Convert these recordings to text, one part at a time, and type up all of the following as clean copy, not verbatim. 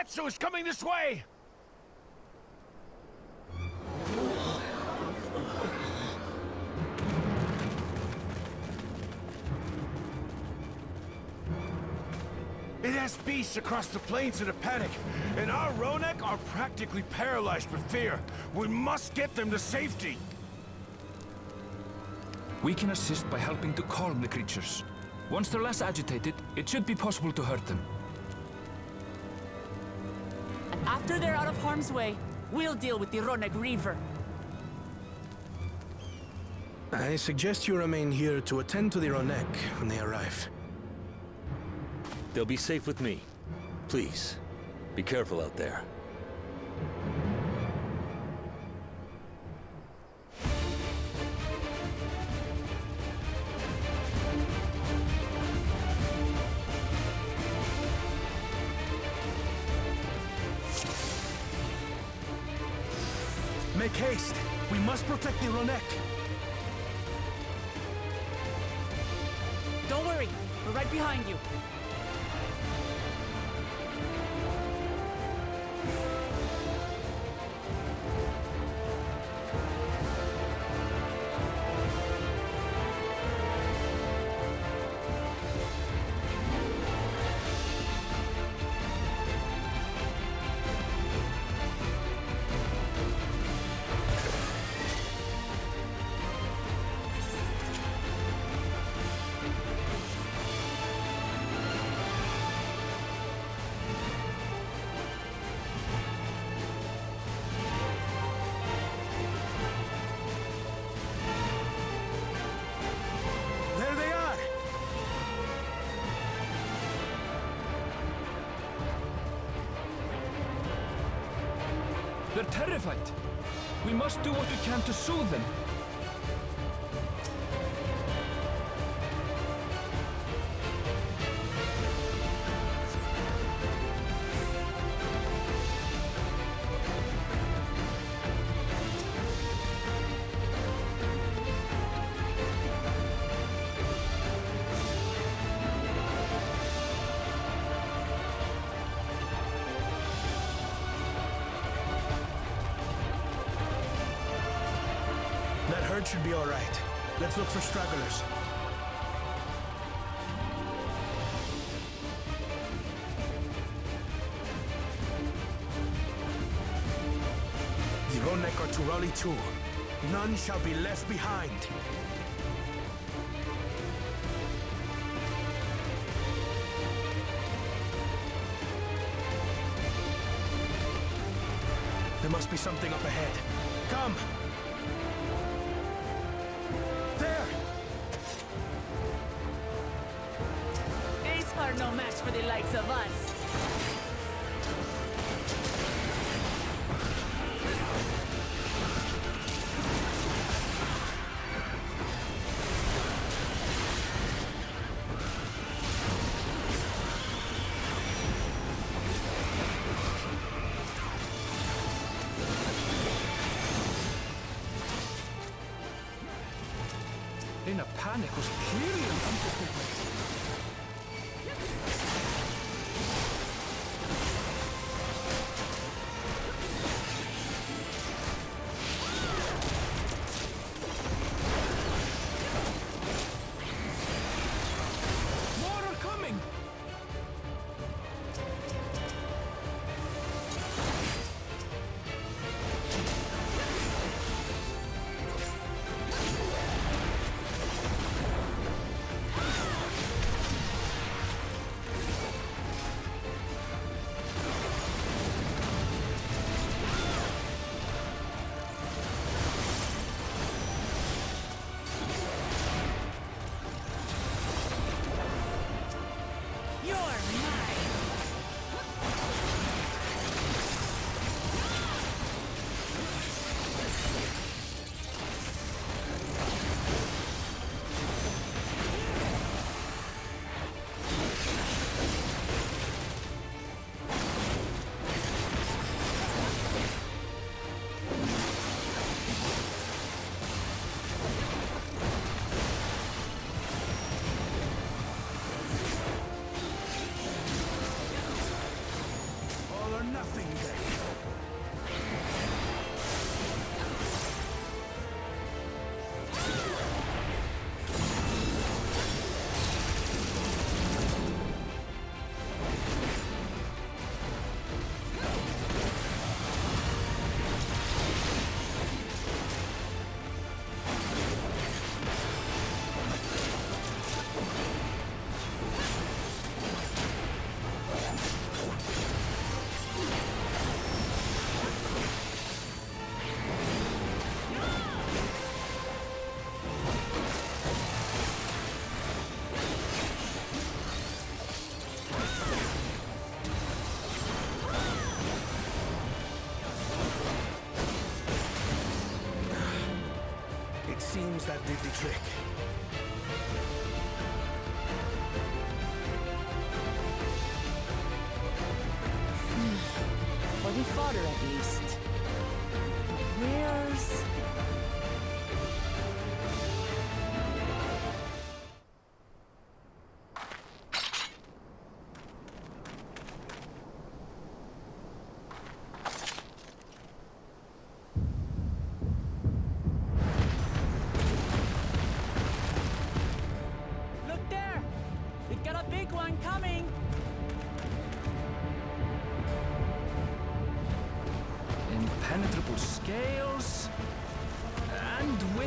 Hetsu is coming this way! It has beasts across the plains in a panic, and our Ronek are practically paralyzed with fear. We must get them to safety! We can assist by helping to calm the creatures. Once they're less agitated, it should be possible to hurt them. And after they're out of harm's way, we'll deal with the Ronek Reaver. I suggest you remain here to attend to the Ronek when they arrive. They'll be safe with me. Please, be careful out there. Make haste! We must protect the Ronek! Don't worry, we're right behind you. There they are! They're terrified. We must do what we can to soothe them. That herd should be all right. Let's look for stragglers. The Ronek are to rally too. None shall be left behind. There must be something up ahead. Come! There! These are no match for the likes of us. In a panic was clearly an understatement. More are coming! You're mine. All or nothing then. It seems that did the trick. For the fodder, at least. Where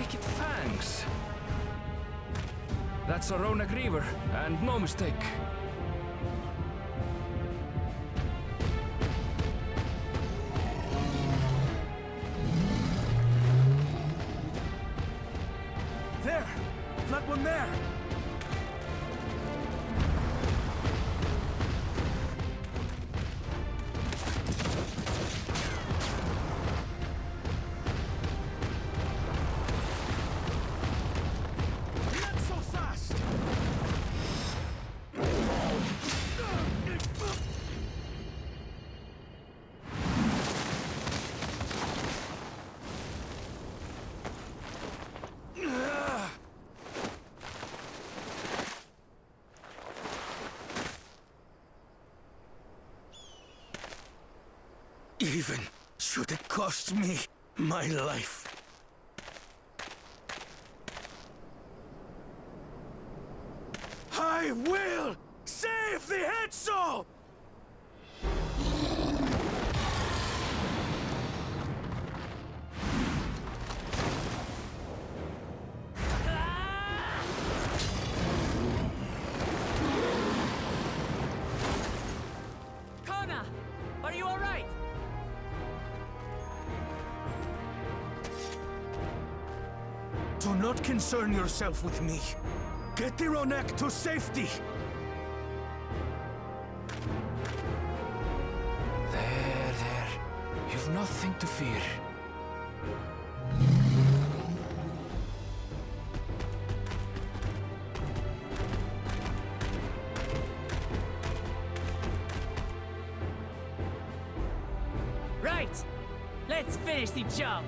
wicked fangs. That's a Ronak Reaver, and no mistake. There! That one there! Not so fast! Even should it cost me my life. I will save the Hetzel! Kona! Are you alright? Do not concern yourself with me. Get the Ronek to safety! There. You've nothing to fear. Right! Let's finish the job!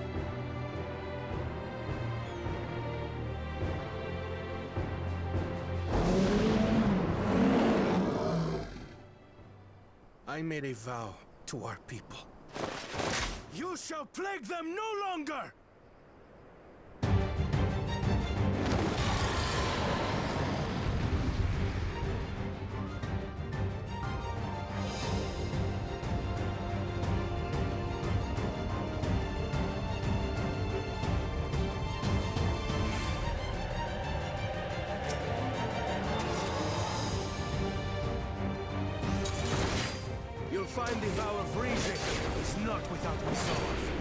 I made a vow to our people. You shall plague them no longer! You'll find the vow of reason is not without resolve.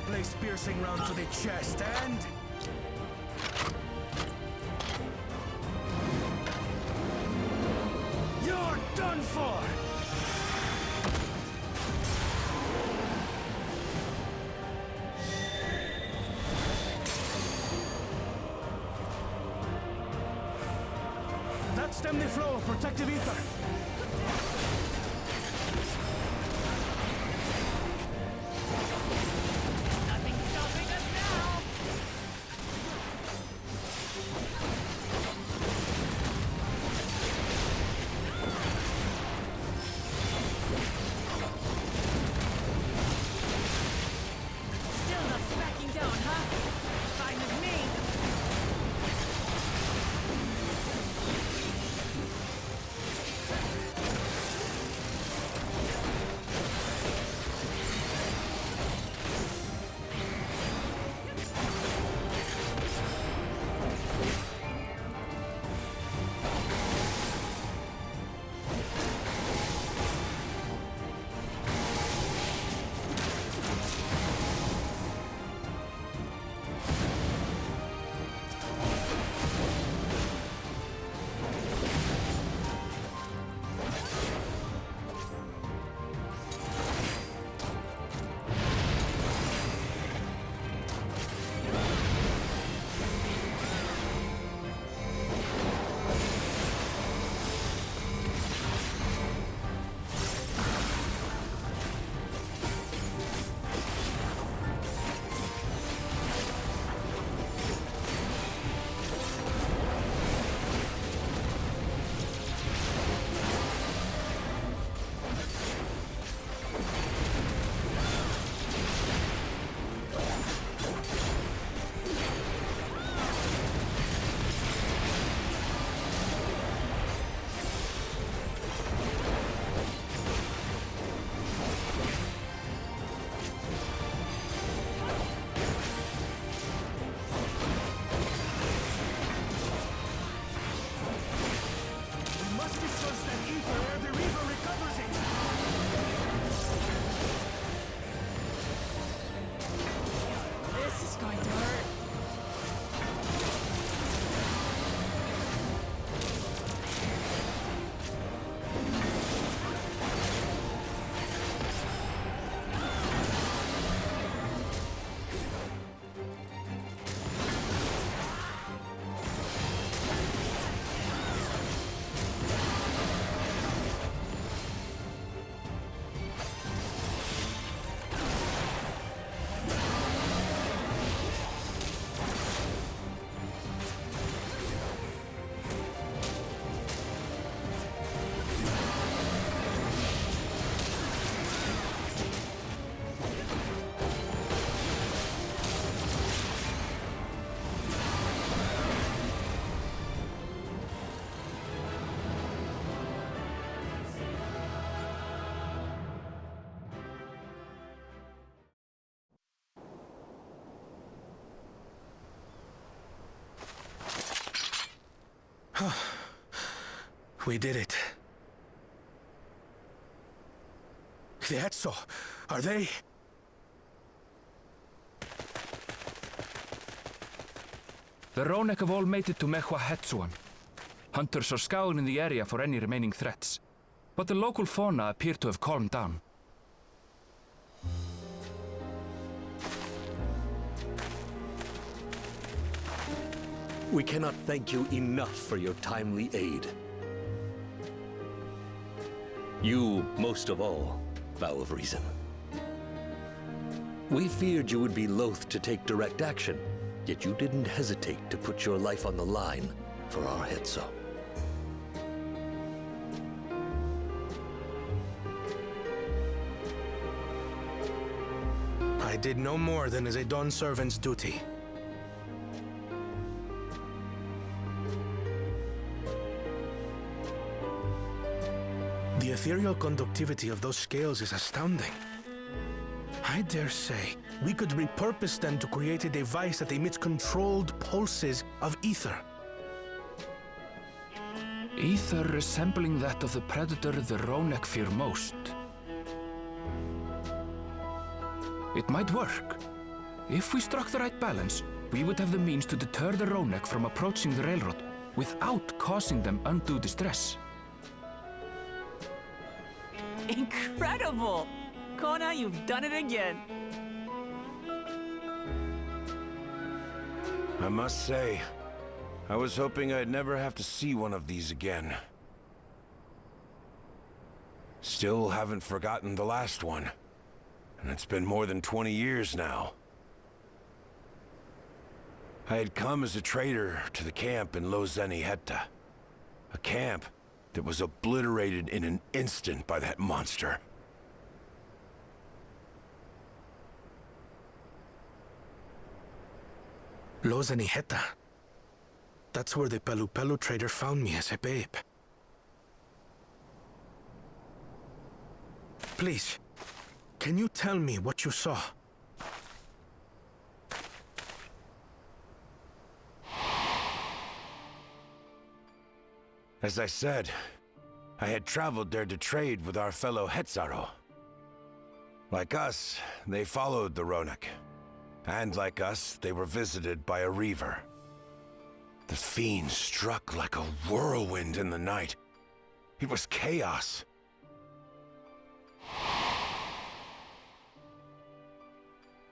place piercing round to the chest, and... you're done for! That stemmed the flow of protective ether. Nothing's stopping us now! Still not backing down, huh? Fine with me! We did it. The Etso, are they? The Ronek have all made it to Mehua Hetsuan. Hunters are scouring the area for any remaining threats, but the local fauna appear to have calmed down. We cannot thank you enough for your timely aid. You, most of all, Vow of Reason. We feared you would be loath to take direct action, yet you didn't hesitate to put your life on the line for our Hetso. I did no more than is a Dawn servant's duty. The ethereal conductivity of those scales is astounding. I dare say we could repurpose them to create a device that emits controlled pulses of ether. Ether resembling that of the predator the Ronek fear most. It might work, If we struck the right balance, we would have the means to deter the Ronek from approaching the railroad without causing them undue distress. Incredible! Kona, you've done it again. I must say, I was hoping I'd never have to see one of these again. Still haven't forgotten the last one. And it's been more than 20 years now. I had come as a trader to the camp in Lozeniheta. A camp that was obliterated in an instant by that monster. Lozeniheta. That's where the Pelu trader found me as a babe. Please, can you tell me what you saw? As I said, I had traveled there to trade with our fellow Hetzaro. Like us, they followed the Ronek. And like us, they were visited by a reaver. The fiend struck like a whirlwind in the night. It was chaos.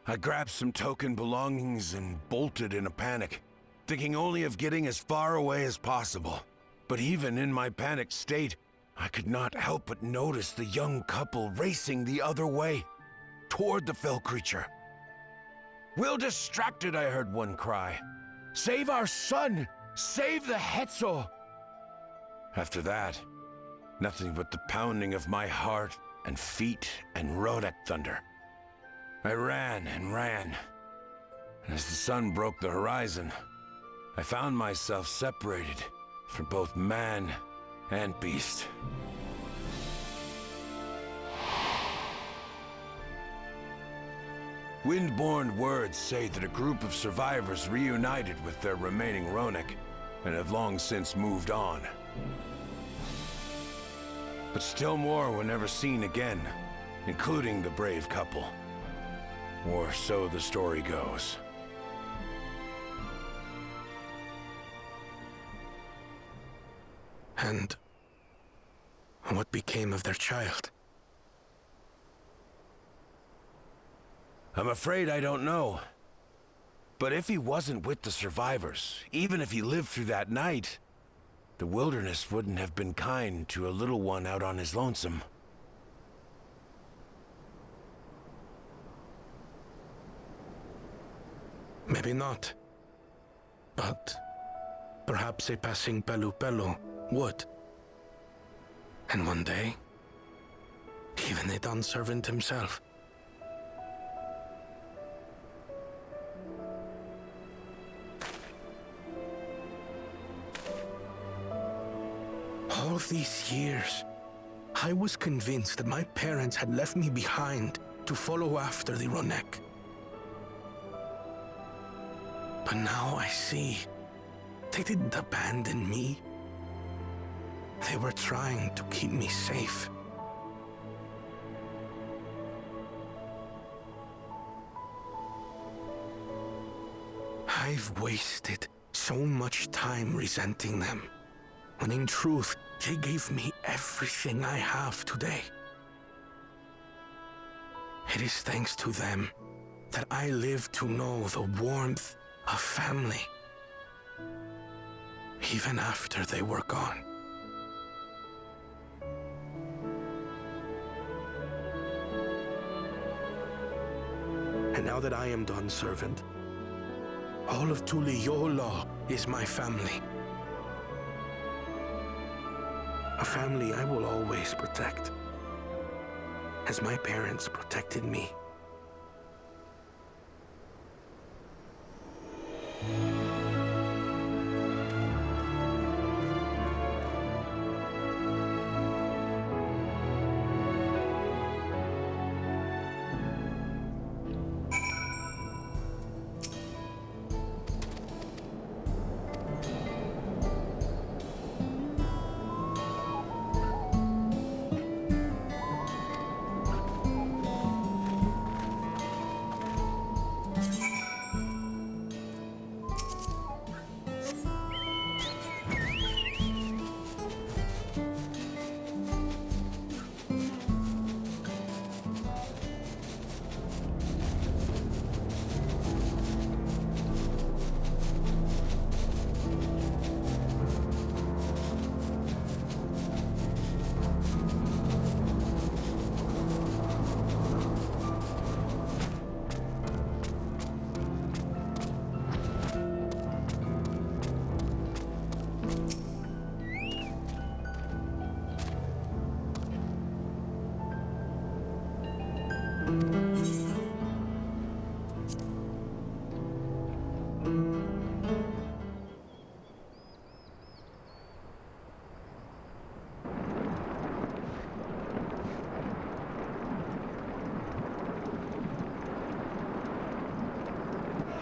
I grabbed some token belongings and bolted in a panic, thinking only of getting as far away as possible. But even in my panicked state, I could not help but notice the young couple racing the other way, toward the fell creature. "We're distracted," I heard one cry. "Save our son! Save the Hetzo!" After that, nothing but the pounding of my heart and feet and Ronek thunder. I ran and ran, and as the sun broke the horizon, I found myself separated from both man and beast. Windborne words say that a group of survivors reunited with their remaining Ronek and have long since moved on. But still more were never seen again, including the brave couple. Or so the story goes. And what became of their child? I'm afraid I don't know. But if he wasn't with the survivors, even if he lived through that night, the wilderness wouldn't have been kind to a little one out on his lonesome. Maybe not. But perhaps a passing Pelu would. And one day, even a Dawn servant himself. All these years, I was convinced that my parents had left me behind to follow after the Ronek. But now I see, they didn't abandon me. They were trying to keep me safe. I've wasted so much time resenting them, when in truth, they gave me everything I have today. It is thanks to them that I live to know the warmth of family, even after they were gone. And now that I am Dawn's servant, all of Tuliyola is my family. A family I will always protect, as my parents protected me.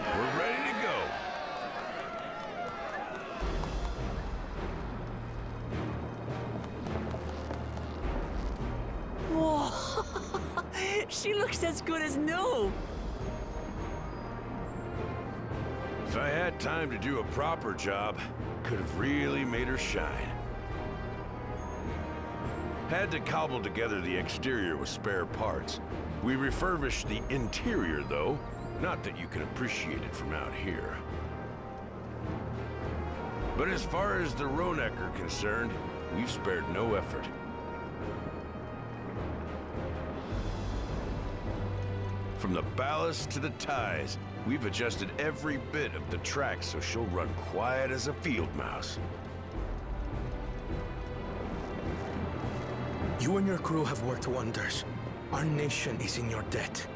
We're ready to go. Whoa! She looks as good as new. If I had time to do a proper job, could have really made her shine. Had to cobble together the exterior with spare parts. We refurbished the interior, though. Not that you can appreciate it from out here. But as far as the Ronek are concerned, we've spared no effort. From the ballast to the ties, we've adjusted every bit of the track so she'll run quiet as a field mouse. You and your crew have worked wonders. Our nation is in your debt.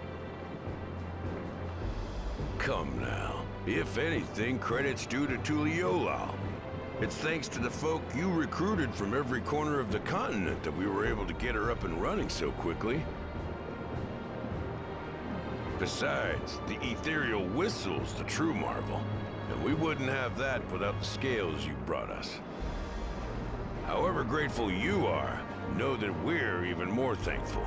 Come now. If anything, credit's due to Tuliolao. It's thanks to the folk you recruited from every corner of the continent that we were able to get her up and running so quickly. Besides, the ethereal whistle's the true marvel, and we wouldn't have that without the scales you brought us. However grateful you are, know that we're even more thankful.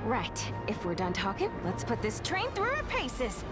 Right. If we're done talking, let's put this train through our paces.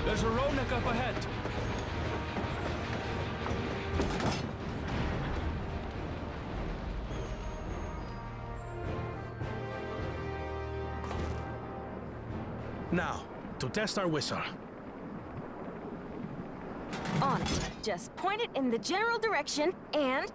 There's a Ronek up ahead. Now, to test our whistle. On it. Just point it in the general direction and...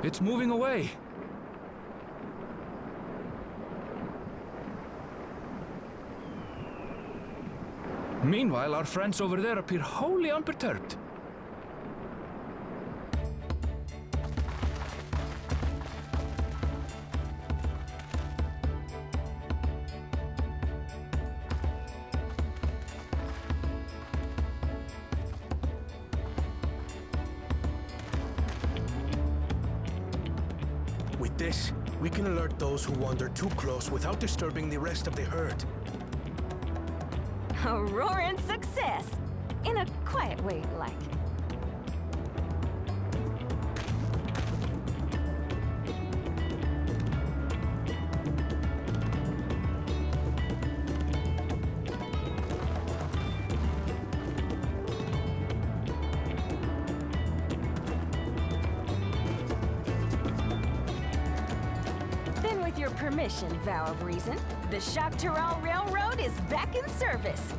It's moving away. Meanwhile, our friends over there appear wholly unperturbed. With this, we can alert those who wander too close without disturbing the rest of the herd. A roaring success! In a quiet way, like. Then with your permission, Vow of Reason, the Shaktaral Railroad is back in service.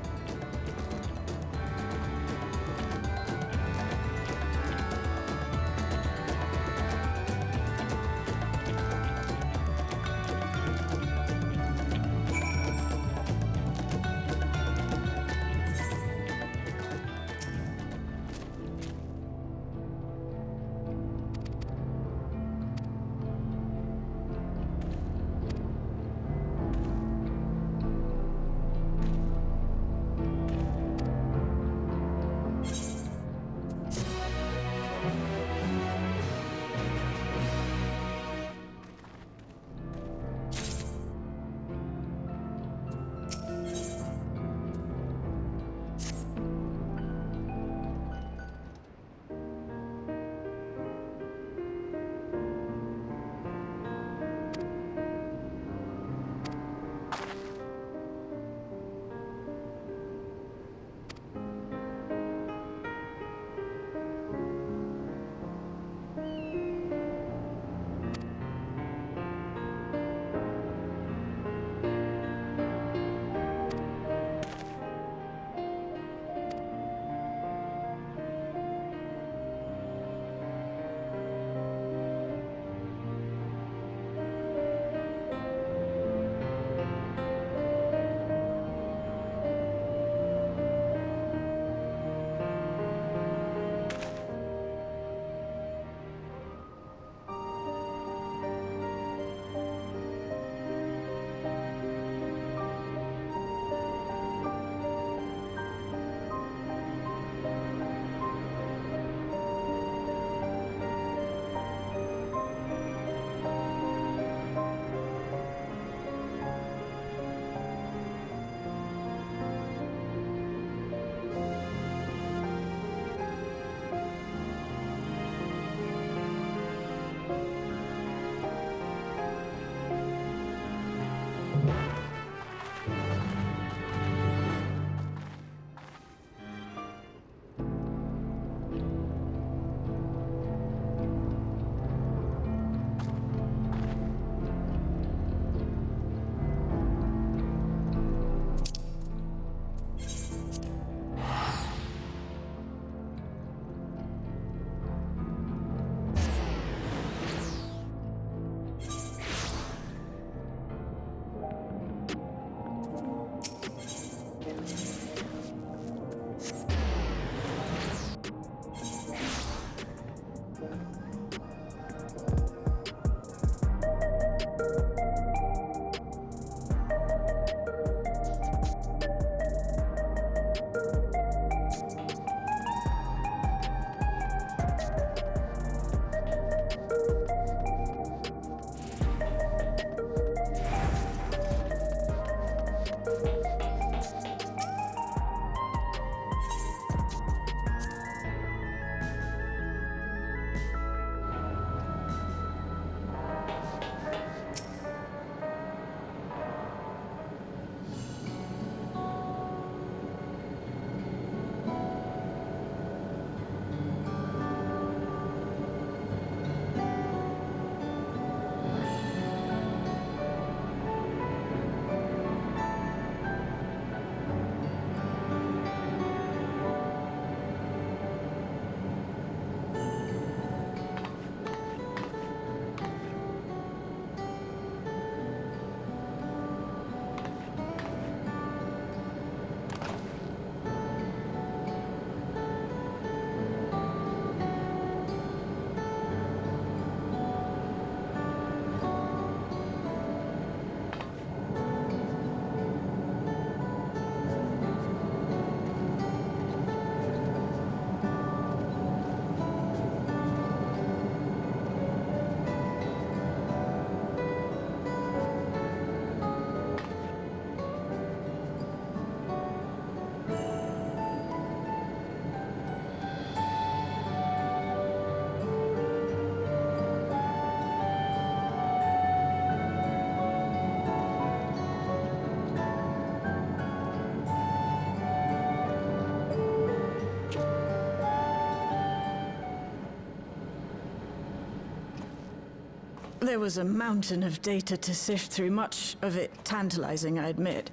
There was a mountain of data to sift through, much of it tantalizing, I admit.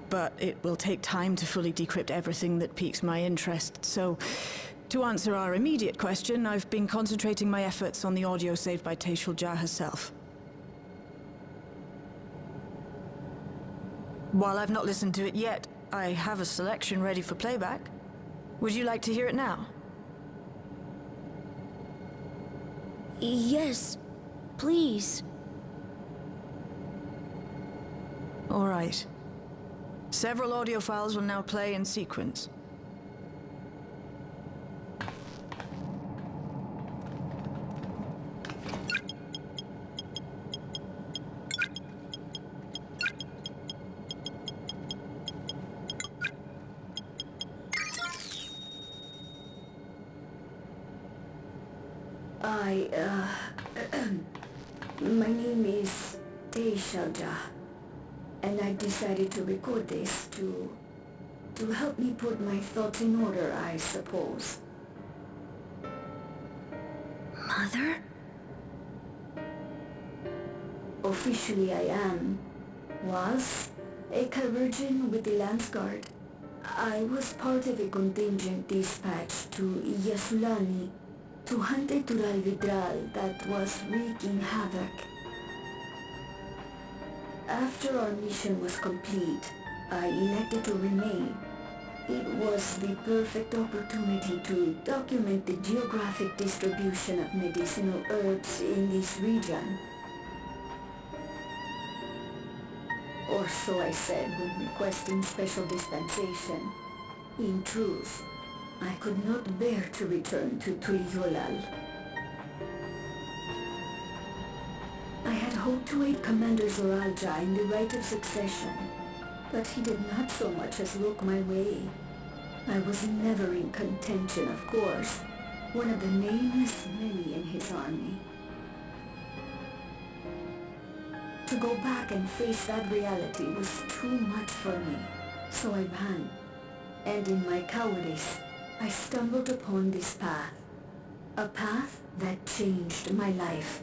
But it will take time to fully decrypt everything that piques my interest, so to answer our immediate question, I've been concentrating my efforts on the audio saved by Taishulja herself. While I've not listened to it yet, I have a selection ready for playback. Would you like to hear it now? Yes, please. All right. Several audio files will now play in sequence. My name is Taishulja, and I decided to record this to help me put my thoughts in order, I suppose. Mother? Officially was a Virgin with the Lance Guard. I was part of a contingent dispatched to Yasulani to hunt a Tural Vidral that was wreaking havoc. After our mission was complete, I elected to remain. It was the perfect opportunity to document the geographic distribution of medicinal herbs in this region. Or so I said when requesting special dispensation. In truth, I could not bear to return to Tuliolal. I had hoped to aid Commander Zoralja in the right of succession, but he did not so much as look my way. I was never in contention, of course, one of the nameless many in his army. To go back and face that reality was too much for me, so I ran. And in my cowardice, I stumbled upon this path. A path that changed my life.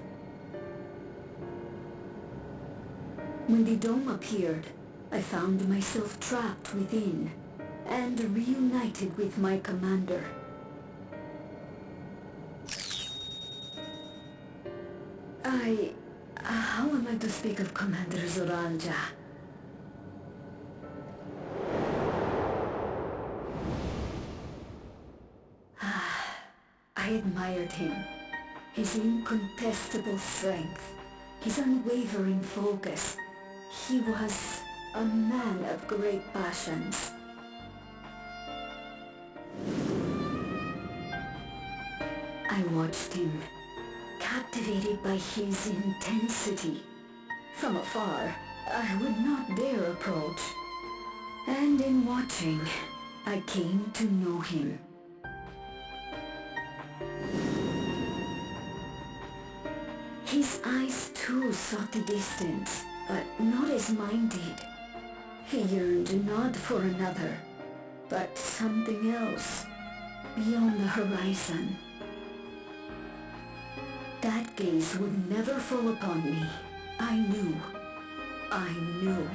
When the dome appeared, I found myself trapped within and reunited with my commander. How am I to speak of Commander Zoralja? I had admired him. His incontestable strength, his unwavering focus. He was a man of great passions. I watched him, captivated by his intensity. From afar, I would not dare approach. And in watching, I came to know him. His eyes too sought the distance, but not as mine did. He yearned not for another, but something else, beyond the horizon. That gaze would never fall upon me. I knew. I knew.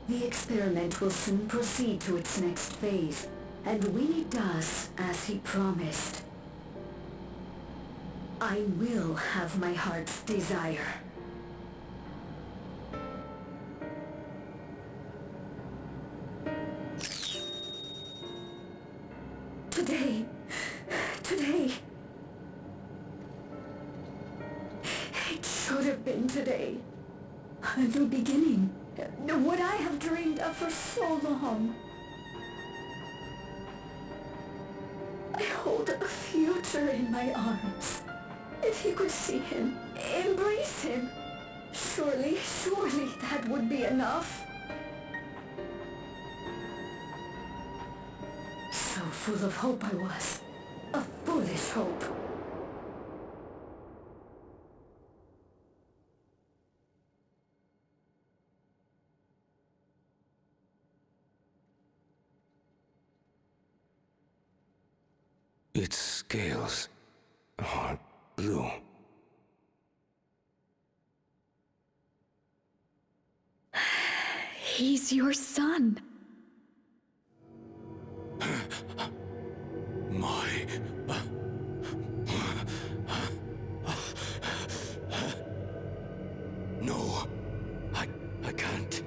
The experiment will soon proceed to its next phase, and when it does, as he promised, I will have my heart's desire. Today, it should have been today. The beginning, what I have dreamed of for so long. I hold a future in my arms. If you could see him, embrace him, surely that would be enough. So full of hope I was. A foolish hope. Its scales are blue. He's your son. No, I can't.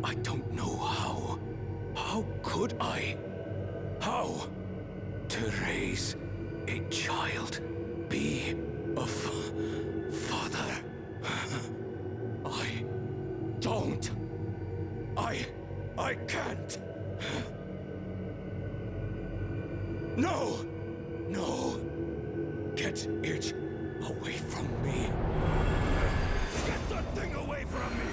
I don't know how. How could I? How? To raise a child, be a father. I don't. I can't. No! Get it away from me. Get that thing away from me!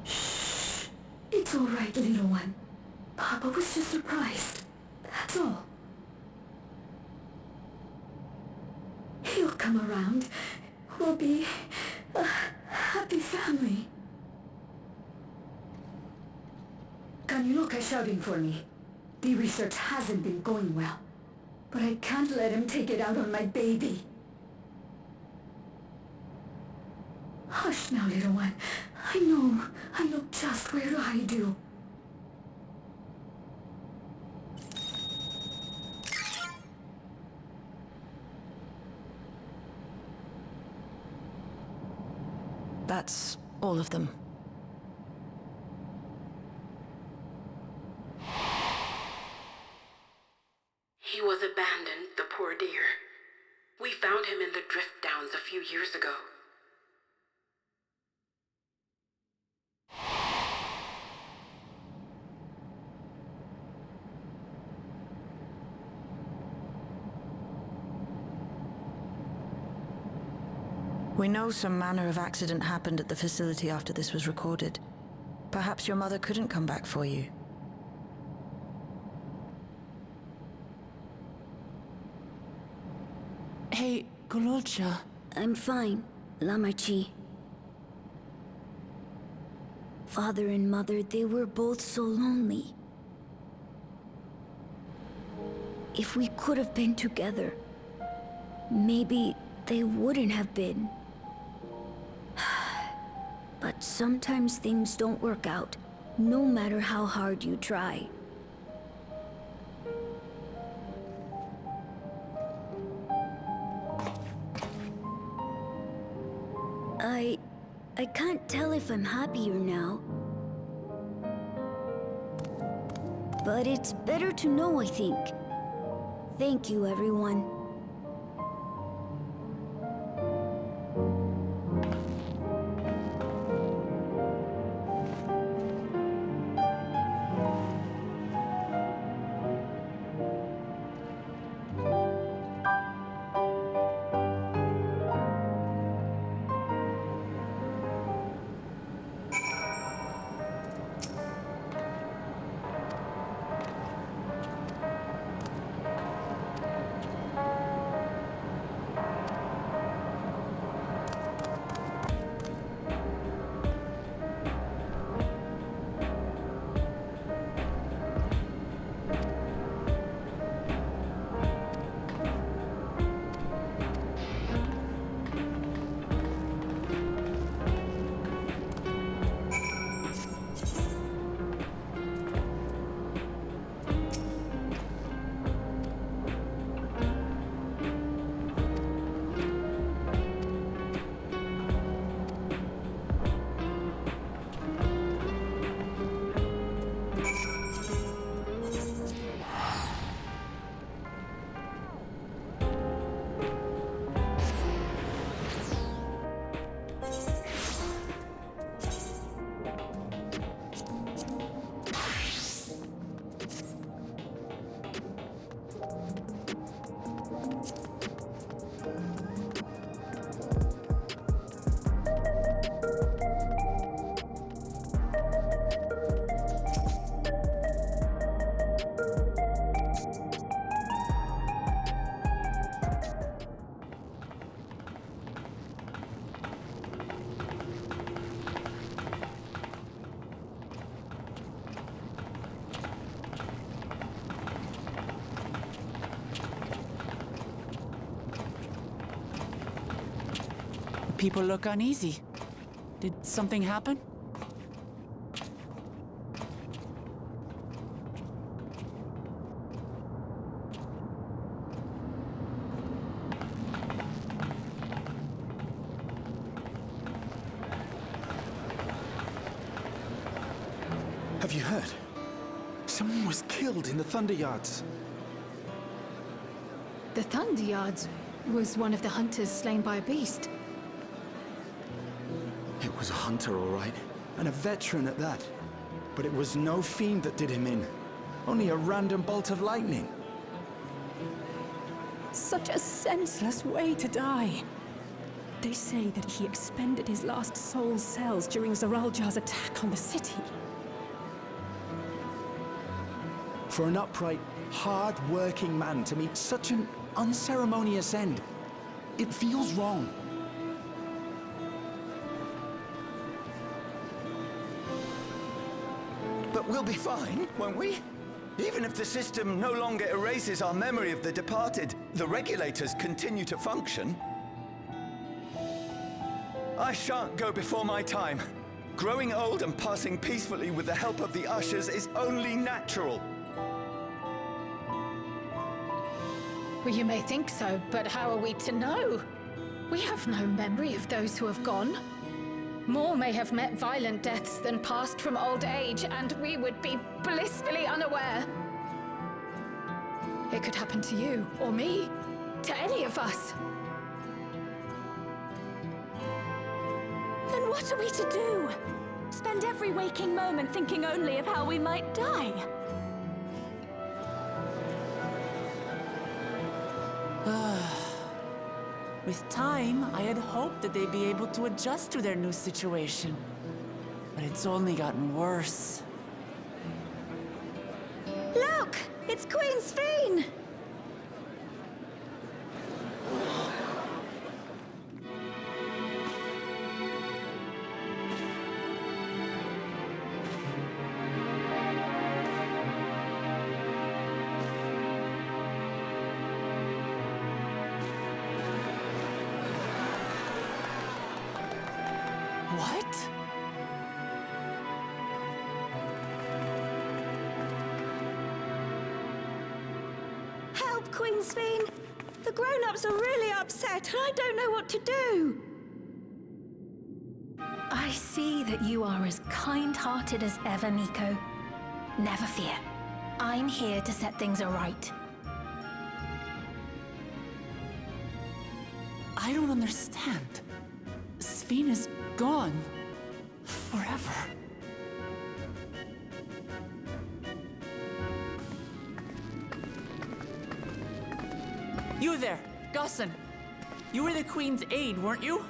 Shh. It's all right, little one. Papa was just surprised. That's all. He'll come around. We'll be a happy family. Kaniloka's shouting for me. The research hasn't been going well, but I can't let him take it out on my baby. Hush now, little one. I know just where to hide you. That's all of them. He was abandoned, the poor dear. We found him in the drift downs a few years ago. We know some manner of accident happened at the facility after this was recorded. Perhaps your mother couldn't come back for you. Hey, Gololcha. I'm fine, Lamarchi. Father and Mother, they were both so lonely. If we could have been together, maybe they wouldn't have been. But sometimes things don't work out, no matter how hard you try. I can't tell if I'm happier now. But it's better to know, I think. Thank you, everyone. People look uneasy. Did something happen? Have you heard? Someone was killed in the Thunder Yards. The Thunder Yards was one of the hunters slain by a beast. It was a hunter, all right, and a veteran at that. But it was no fiend that did him in. Only a random bolt of lightning. Such a senseless way to die. They say that he expended his last soul cells during Zaraljar's attack on the city. For an upright, hard-working man to meet such an unceremonious end, it feels wrong. But we'll be fine, won't we? Even if the system no longer erases our memory of the departed, the regulators continue to function. I shan't go before my time. Growing old and passing peacefully with the help of the ushers is only natural. Well, you may think so, but how are we to know? We have no memory of those who have gone. More may have met violent deaths than passed from old age, and we would be blissfully unaware. It could happen to you, or me, to any of us. Then what are we to do? Spend every waking moment thinking only of how we might die? With time, I had hoped that they'd be able to adjust to their new situation. But it's only gotten worse. Look! It's Queen Sphene! What? Help, Queen Sphene! The grown-ups are really upset, and I don't know what to do! I see that you are as kind-hearted as ever, Nico. Never fear. I'm here to set things aright. I don't understand. Sphene is gone. Forever. You there, Gusson. You were the Queen's aide, weren't you?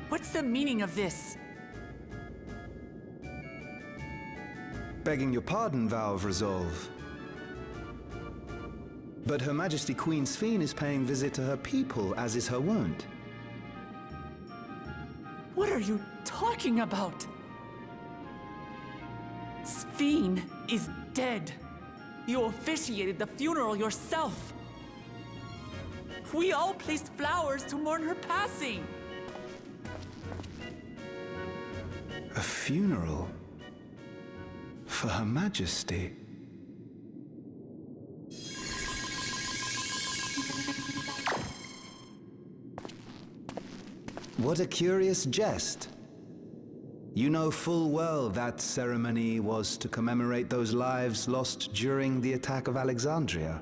What's the meaning of this? Begging your pardon, Vow of Resolve. But Her Majesty Queen Sphene is paying visit to her people, as is her wont. What are you talking about? Sphene is dead. You officiated the funeral yourself. We all placed flowers to mourn her passing. A funeral? For Her Majesty? What a curious jest. You know full well that ceremony was to commemorate those lives lost during the attack of Alexandria.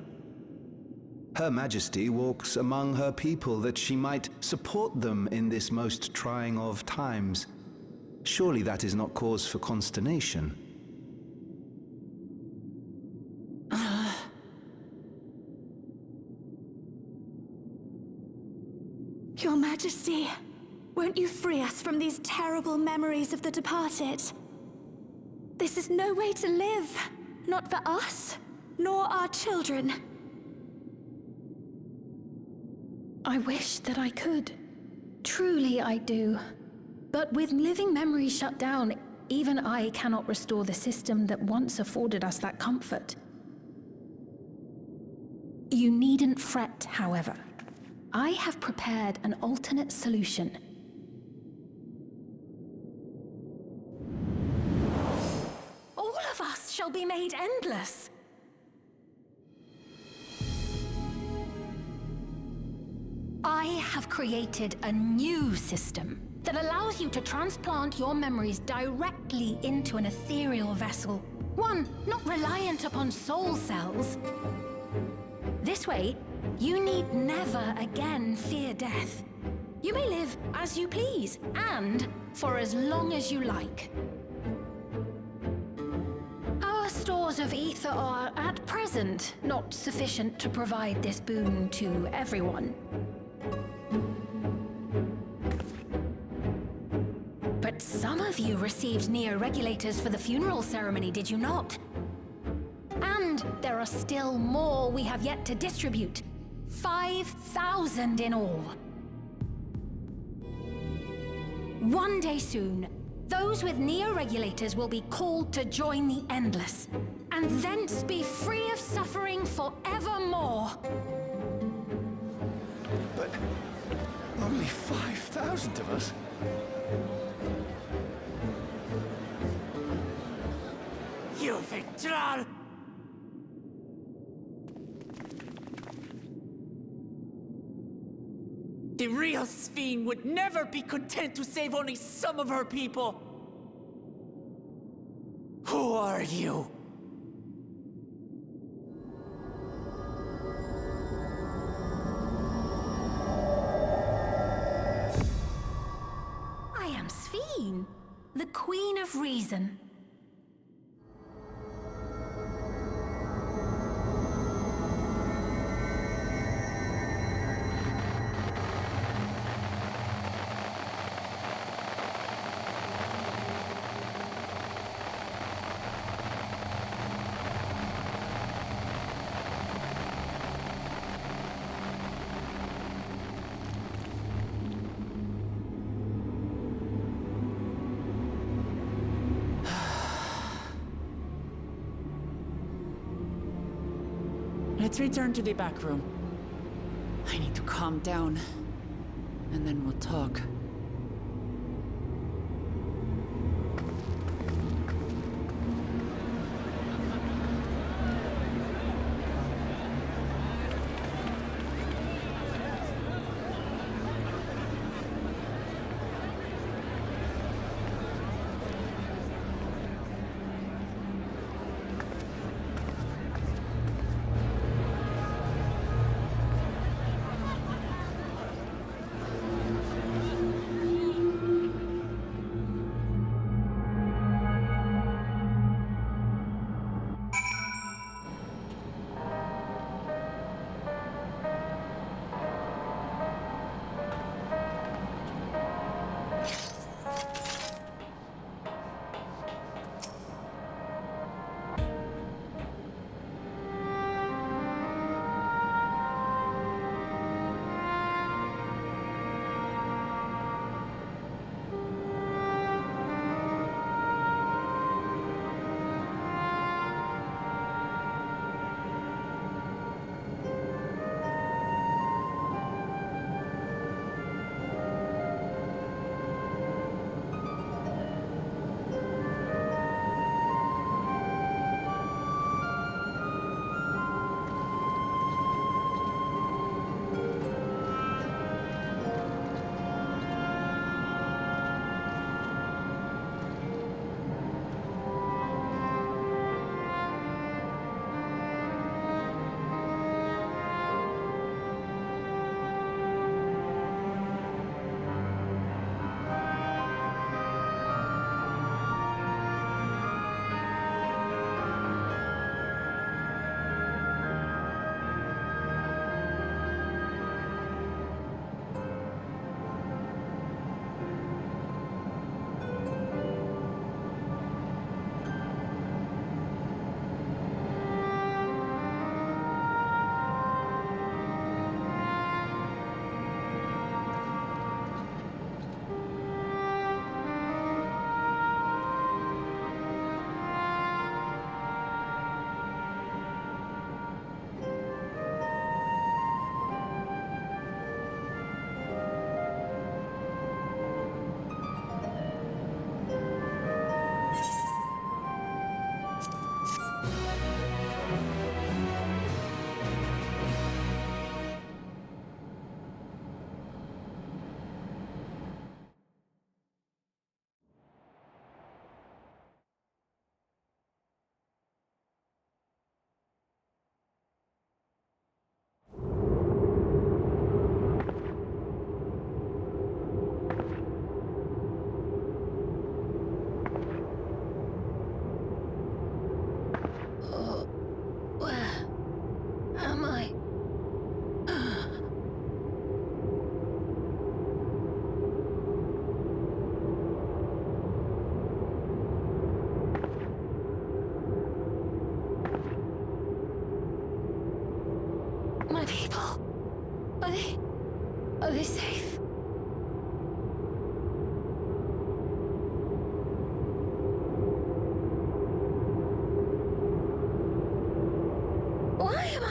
Her Majesty walks among her people that she might support them in this most trying of times. Surely that is not cause for consternation. Your Majesty, won't you free us from these terrible memories of the departed? This is no way to live, not for us, nor our children. I wish that I could. Truly I do. But with living memories shut down, even I cannot restore the system that once afforded us that comfort. You needn't fret, however. I have prepared an alternate solution. All of us shall be made endless. I have created a new system that allows you to transplant your memories directly into an ethereal vessel. One not reliant upon soul cells. This way, you need never again fear death. You may live as you please, and for as long as you like. Our stores of ether are, at present, not sufficient to provide this boon to everyone. But some of you received neo-regulators for the funeral ceremony, did you not? And there are still more we have yet to distribute. 5,000 in all. One day soon, those with neo-regulators will be called to join the Endless, and thence be free of suffering forevermore. But only 5,000 of us? You Victral! The real Sphene would never be content to save only some of her people. Who are you? I am Sphene, the Queen of Reason. Let's return to the back room. I need to calm down, and then we'll talk. people? Are they safe? Why am